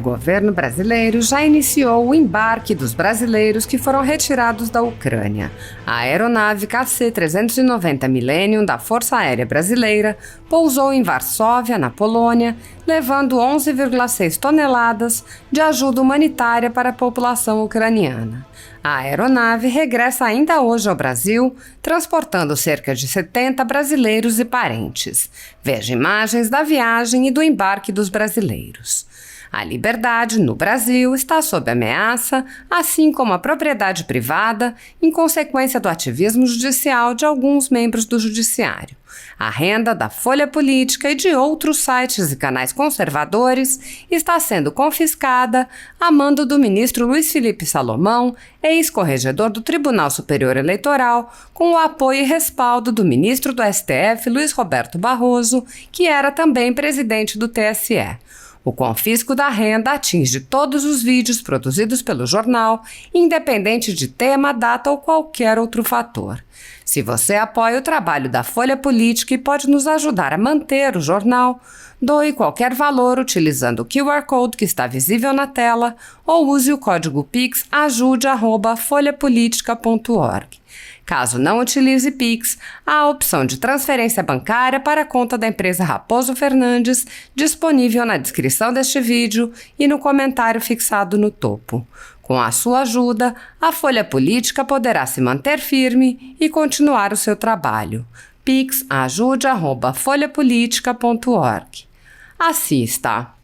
O governo brasileiro já iniciou o embarque dos brasileiros que foram retirados da Ucrânia. A aeronave KC-390 Millennium da Força Aérea Brasileira pousou em Varsóvia, na Polônia, levando 11,6 toneladas de ajuda humanitária para a população ucraniana. A aeronave regressa ainda hoje ao Brasil, transportando cerca de 70 brasileiros e parentes. Veja imagens da viagem e do embarque dos brasileiros. A liberdade, no Brasil, está sob ameaça, assim como a propriedade privada, em consequência do ativismo judicial de alguns membros do judiciário. A renda da Folha Política e de outros sites e canais conservadores está sendo confiscada a mando do ministro Luiz Felipe Salomão, ex-corregedor do Tribunal Superior Eleitoral, com o apoio e respaldo do ministro do STF, Luiz Roberto Barroso, que era também presidente do TSE. O confisco da renda atinge todos os vídeos produzidos pelo jornal, independente de tema, data ou qualquer outro fator. Se você apoia o trabalho da Folha Política e pode nos ajudar a manter o jornal, doe qualquer valor utilizando o QR Code que está visível na tela ou use o código Pix ajude@folhapolitica.org. Caso não utilize Pix, há a opção de transferência bancária para a conta da empresa Raposo Fernandes, disponível na descrição deste vídeo e no comentário fixado no topo. Com a sua ajuda, a Folha Política poderá se manter firme e continuar o seu trabalho. Pix ajude@folhapolitica.org. Assista!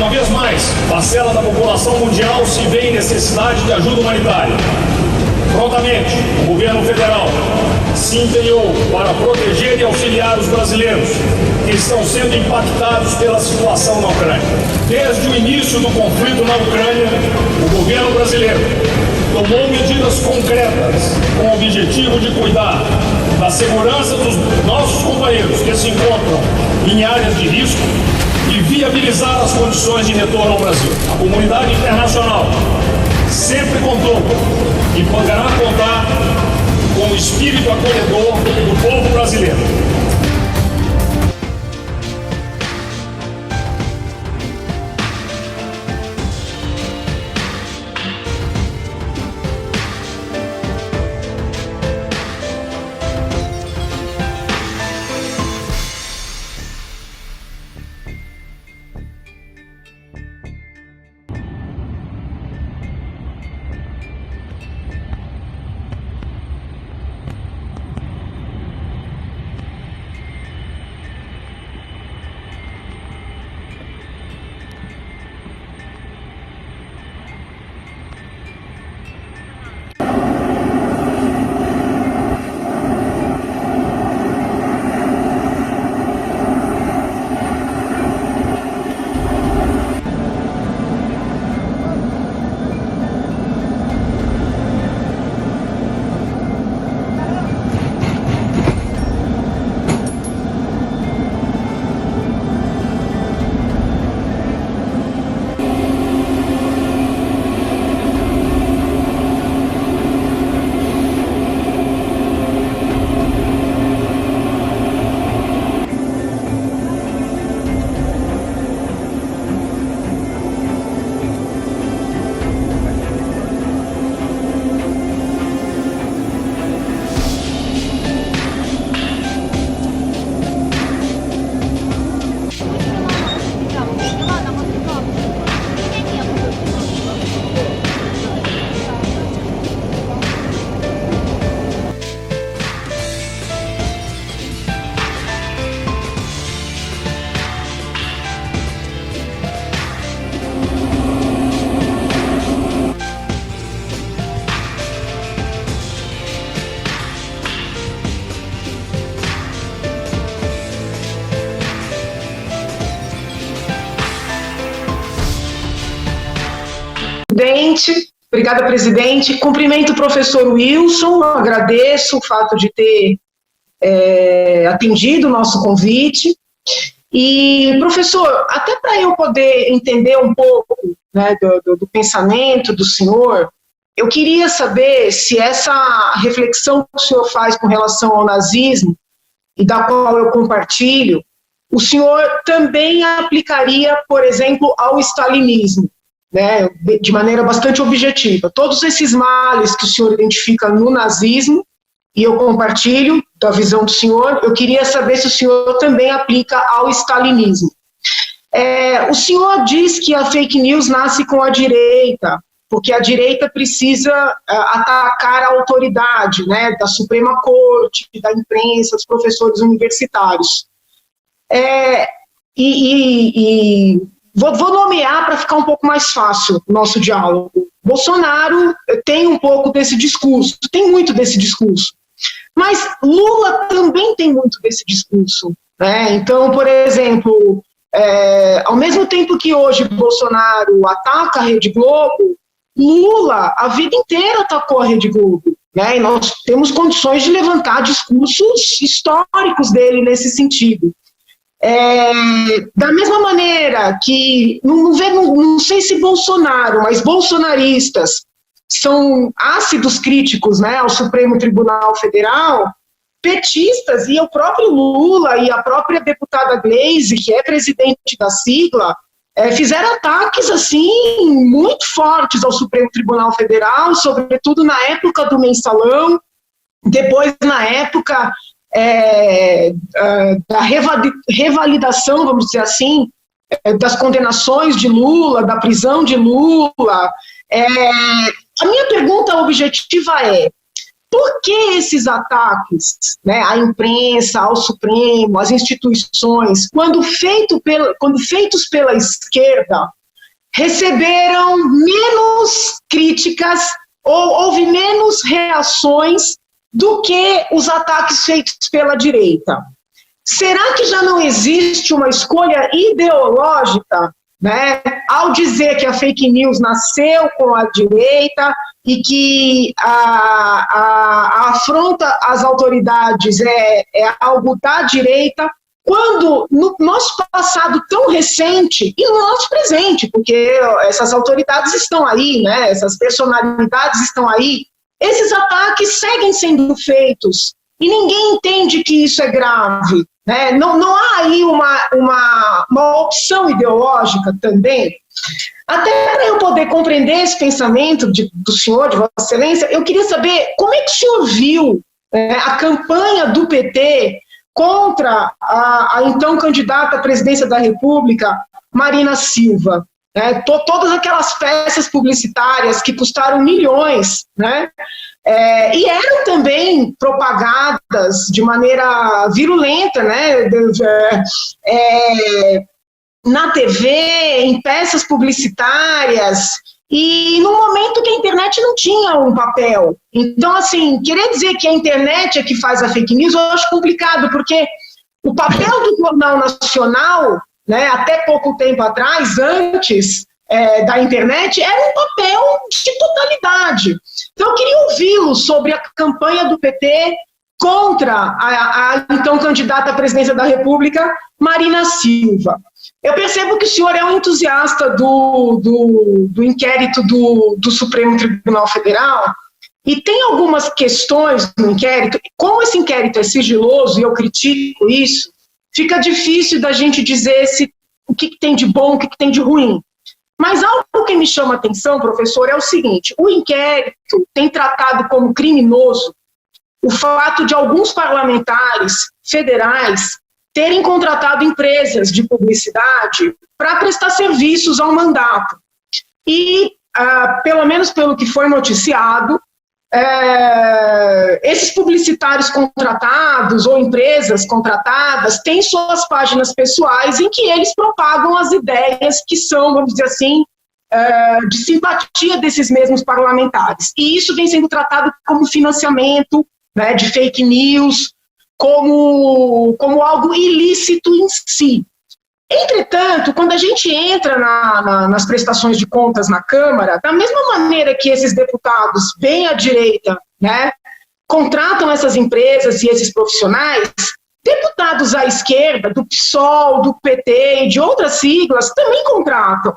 Uma vez mais, parcela da população mundial se vê em necessidade de ajuda humanitária. Prontamente, o governo federal se empenhou para proteger e auxiliar os brasileiros que estão sendo impactados pela situação na Ucrânia. Desde o início do conflito na Ucrânia, o governo brasileiro tomou medidas concretas com o objetivo de cuidar da segurança dos nossos companheiros que se encontram em áreas de risco e viabilizar as condições de retorno ao Brasil. A comunidade internacional sempre contou e poderá contar com o espírito acolhedor do povo brasileiro. Obrigada, presidente. Cumprimento o professor Wilson, agradeço o fato de ter atendido o nosso convite. E, professor, até para eu poder entender um pouco, né, do pensamento do senhor, eu queria saber se essa reflexão que o senhor faz com relação ao nazismo, e da qual eu compartilho, o senhor também aplicaria, por exemplo, ao stalinismo, né, de maneira bastante objetiva. Todos esses males que o senhor identifica no nazismo, e eu compartilho da visão do senhor, eu queria saber se o senhor também aplica ao stalinismo. O senhor diz que a fake news nasce com a direita, porque a direita precisa atacar a autoridade, né, da Suprema Corte, da imprensa, dos professores universitários. Vou nomear para ficar um pouco mais fácil o nosso diálogo. Bolsonaro tem um pouco desse discurso, tem muito desse discurso. Mas Lula também tem muito desse discurso, né? Então, por exemplo, ao mesmo tempo que hoje Bolsonaro ataca a Rede Globo, Lula a vida inteira atacou a Rede Globo, né? E nós temos condições de levantar discursos históricos dele nesse sentido. Da mesma maneira que, não sei se Bolsonaro, mas bolsonaristas são ácidos críticos, né, ao Supremo Tribunal Federal, petistas e o próprio Lula e a própria deputada Gleisi, que é presidente da sigla, fizeram ataques assim muito fortes ao Supremo Tribunal Federal, sobretudo na época do mensalão, depois na época da revalidação, vamos dizer assim, das condenações de Lula, da prisão de Lula. A minha pergunta objetiva é: por que esses ataques, né, à imprensa, ao Supremo, às instituições, quando feitos pela esquerda, receberam menos críticas ou houve menos reações do que os ataques feitos pela direita? Será que já não existe uma escolha ideológica, né, ao dizer que a fake news nasceu com a direita e que a afronta às autoridades é algo da direita, quando no nosso passado tão recente e no nosso presente, porque essas autoridades estão aí, né, essas personalidades estão aí, esses ataques seguem sendo feitos e ninguém entende que isso é grave, né? Não há aí uma opção ideológica também? Até para eu poder compreender esse pensamento do senhor, de Vossa Excelência, eu queria saber como é que o senhor viu a campanha do PT contra a então candidata à presidência da República, Marina Silva. Todas aquelas peças publicitárias que custaram milhões, né? E eram também propagadas de maneira virulenta, né? Na TV, em peças publicitárias, e no momento que a internet não tinha um papel. Então, assim, querer dizer que a internet é que faz a fake news, eu acho complicado, porque o papel do Jornal Nacional, né, até pouco tempo atrás, antes da internet, era um papel de totalidade. Então, eu queria ouvi-lo sobre a campanha do PT contra a então candidata à presidência da República, Marina Silva. Eu percebo que o senhor é um entusiasta do inquérito do Supremo Tribunal Federal, e tem algumas questões no inquérito. Como esse inquérito é sigiloso, e eu critico isso, fica difícil da gente dizer o que tem de bom, o que tem de ruim. Mas algo que me chama a atenção, professor, é o seguinte: o inquérito tem tratado como criminoso o fato de alguns parlamentares federais terem contratado empresas de publicidade para prestar serviços ao mandato. E, pelo menos pelo que foi noticiado, esses publicitários contratados ou empresas contratadas têm suas páginas pessoais em que eles propagam as ideias que são, vamos dizer assim, de simpatia desses mesmos parlamentares. E isso vem sendo tratado como financiamento, né, de fake news, como algo ilícito em si. Entretanto, quando a gente entra nas prestações de contas na Câmara, da mesma maneira que esses deputados bem à direita, né, contratam essas empresas e esses profissionais, deputados à esquerda, do PSOL, do PT e de outras siglas, também contratam.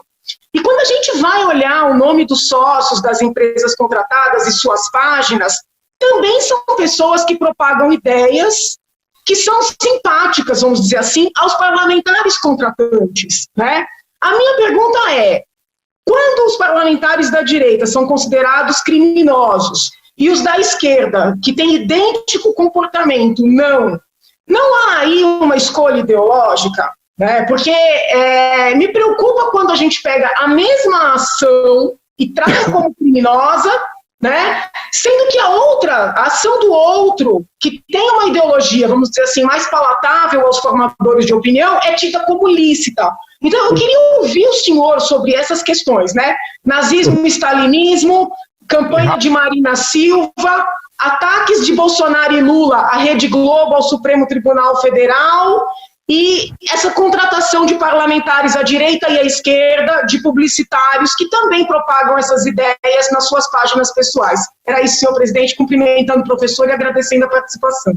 E quando a gente vai olhar o nome dos sócios das empresas contratadas e suas páginas, também são pessoas que propagam ideias que são simpáticas, vamos dizer assim, aos parlamentares contratantes, né? A minha pergunta é, quando os parlamentares da direita são considerados criminosos e os da esquerda, que têm idêntico comportamento, não há aí uma escolha ideológica? Né? Porque me preocupa quando a gente pega a mesma ação e trata como criminosa, né? Sendo que a ação do outro, que tem uma ideologia, vamos dizer assim, mais palatável aos formadores de opinião, é tida como lícita. Então, eu queria ouvir o senhor sobre essas questões, né? Nazismo, stalinismo, campanha de Marina Silva, ataques de Bolsonaro e Lula à Rede Globo, ao Supremo Tribunal Federal, e essa contratação de parlamentares à direita e à esquerda, de publicitários que também propagam essas ideias nas suas páginas pessoais. Era isso, senhor presidente, cumprimentando o professor e agradecendo a participação.